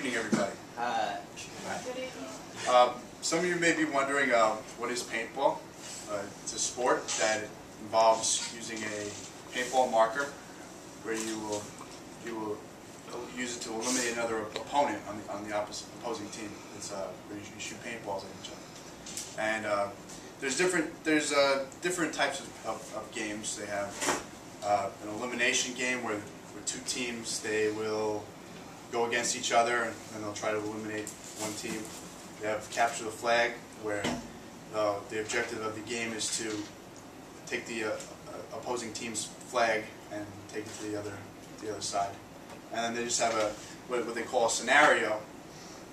evening, everybody. Hi. Some of you may be wondering what is paintball. It's a sport that involves using a paintball marker where you will use it to eliminate another opponent on the opposing team. It's where you shoot paintballs at each other. And there's different types of games. They have an elimination game where two teams, they will go against each other and they'll try to eliminate one team. They have capture the flag, where the objective of the game is to take the opposing team's flag and take it to the other side. And then they just have what they call a scenario,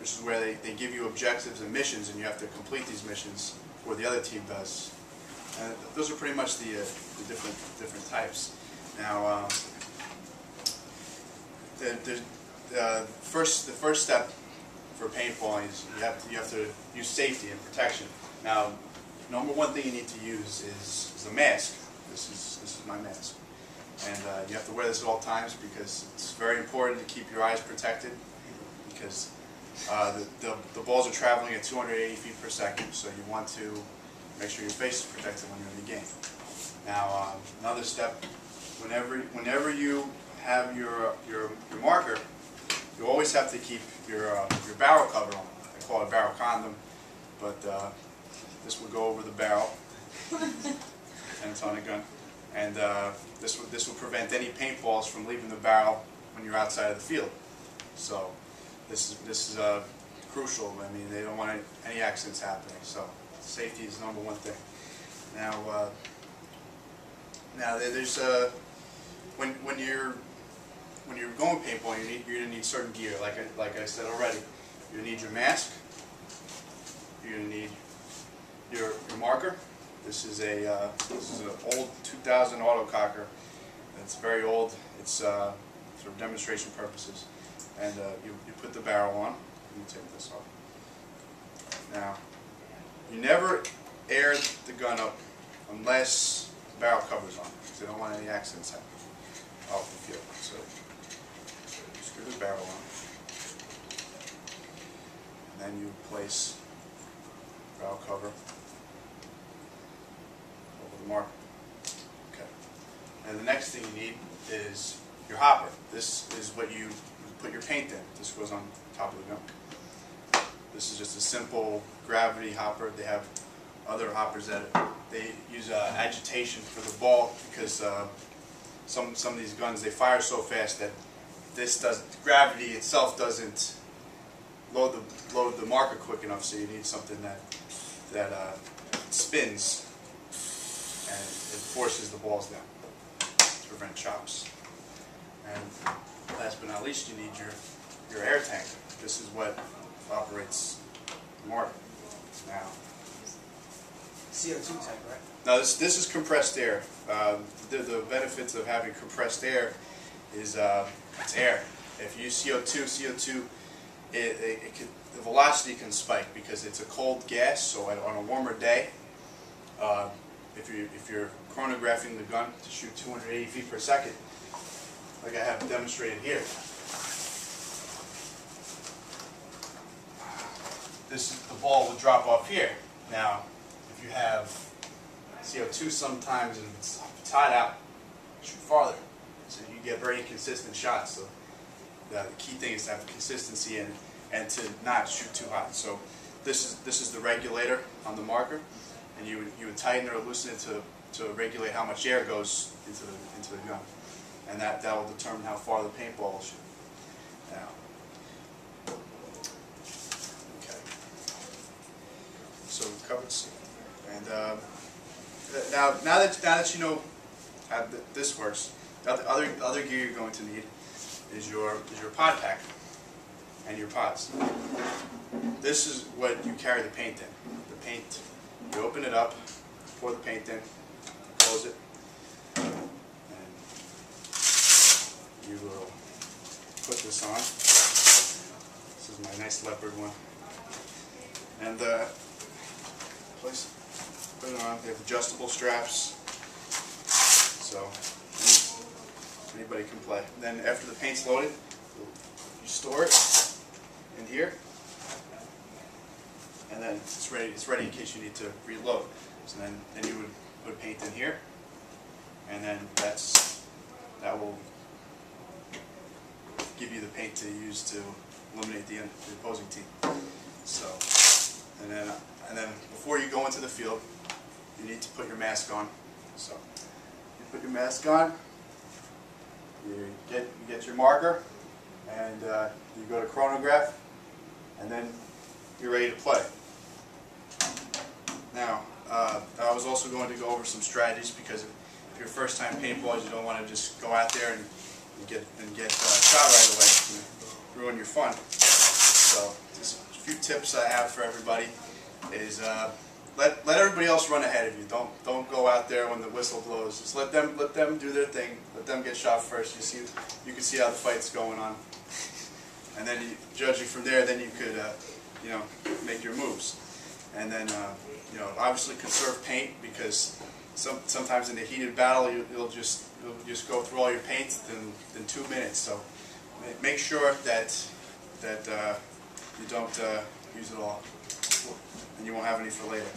which is where they give you objectives and missions, and you have to complete these missions before the other team does. And those are pretty much the different types. Now, the first step for paintball is you have to use safety and protection. Now, number one thing you need to use is a mask. This is my mask, and you have to wear this at all times because it's very important to keep your eyes protected, because the balls are traveling at 280 feet per second, so you want to make sure your face is protected when you're in the game. Now, another step, whenever you have your marker, you always have to keep your barrel cover on. I call it a barrel condom, but this will go over the barrel, and it's on a gun. And this will prevent any paintballs from leaving the barrel when you're outside of the field. So this is crucial. I mean, they don't want any accidents happening. So safety is the number one thing. Now, there's when you're going paintball, you're going to need certain gear. Like I said already, you're going to need your mask. You're going to need your marker. This is an old 2000 autococker. It's very old. It's for demonstration purposes. And you put the barrel on. Let me take this off. Now, you never air the gun up unless the barrel cover's on, because they don't want any accidents happening off the field. So screw the barrel on, and then you place barrel cover over the marker. Okay. And the next thing you need is your hopper. This is what you put your paint in. This goes on top of the gun. This is just a simple gravity hopper. They have other hoppers that they use agitation for the ball, because some of these guns, they fire so fast that gravity itself doesn't load the marker quick enough. So you need something that spins and it forces the balls down to prevent chops. And last but not least, you need your air tank. This is what operates the marker. Now, CO2 tank, right? now this is compressed air. The benefits of having compressed air is it's air. If you use CO2, the velocity can spike because it's a cold gas. So on a warmer day, if you're chronographing the gun to shoot 280 feet per second, like I have demonstrated here, the ball will drop off here. Now, if you have CO2, sometimes if it's hot out, shoot farther. So you get very inconsistent shots. So the key thing is to have consistency and to not shoot too hot. So this is the regulator on the marker, and you would tighten or loosen it to regulate how much air goes into the gun, and that will determine how far the paintball will shoot. Now, okay. So we've covered C. And now that you know how this works, the other gear you're going to need is your pod pack and your pods. This is what you carry the paint in. The paint, you open it up, pour the paint in, close it, and you will put this on. This is my nice leopard one. And put it on. They have adjustable straps, so anybody can play. Then after the paint's loaded, you store it in here, and then it's ready. It's ready in case you need to reload. So then you would put paint in here, and then that will give you the paint to use to eliminate the opposing team. So, and then before you go into the field, you need to put your mask on. So, you put your mask on. You get your marker, and you go to chronograph, and then you're ready to play. Now, I was also going to go over some strategies, because if you're first time paintballers, you don't want to just go out there and get shot right away and ruin your fun. So, just a few tips I have for everybody is let everybody else run ahead of you. Don't go out there when the whistle blows. Just let them do their thing. Let them get shot first. You can see how the fight's going on, and then judging from there, then you could make your moves. And then obviously conserve paint, because sometimes in the heated battle you'll just go through all your paint in 2 minutes. So make sure that you don't use it all, and you won't have any for later.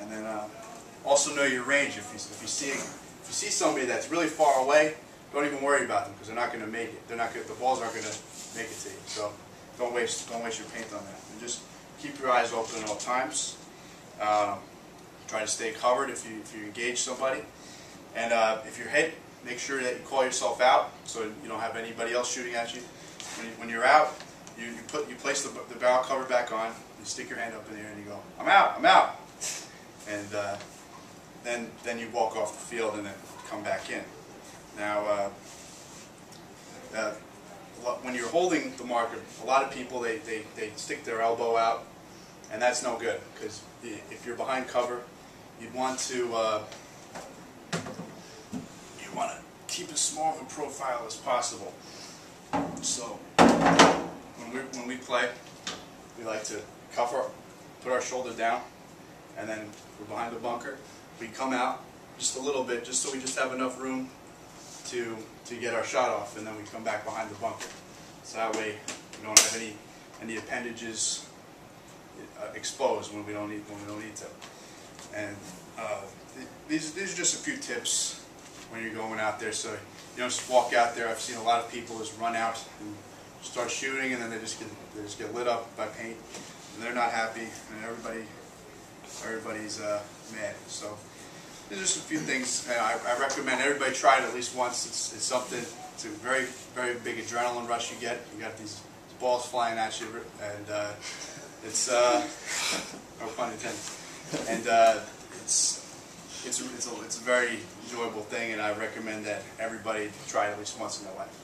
And then also know your range. If you see somebody that's really far away, don't even worry about them, because they're not going to make it. The balls aren't going to make it to you. So don't waste your paint on that. And just keep your eyes open at all times. Try to stay covered if you engage somebody. And if you're hit, make sure that you call yourself out, so you don't have anybody else shooting at you. When you're out, you place the barrel cover back on. You stick your hand up in the air and you go, "I'm out, I'm out," and then you walk off the field and then come back in. Now, when you're holding the marker, a lot of people they stick their elbow out, and that's no good, because if you're behind cover, you'd want to keep as small of a profile as possible. So when we play, we like to put our shoulder down, and then we're behind the bunker. We come out just a little bit, just so we just have enough room to get our shot off, and then we come back behind the bunker. So that way we don't have any appendages exposed when we don't need to. And these are just a few tips when you're going out there. So you don't just walk out there. I've seen a lot of people just run out and start shooting, and then they just get lit up by paint, and they're not happy, and everybody's mad. So these are just a few things. I recommend everybody try it at least once. It's something. It's a very, very big adrenaline rush you get. You got these balls flying at you, and it's no pun intended. And it's a very enjoyable thing, and I recommend that everybody try it at least once in their life.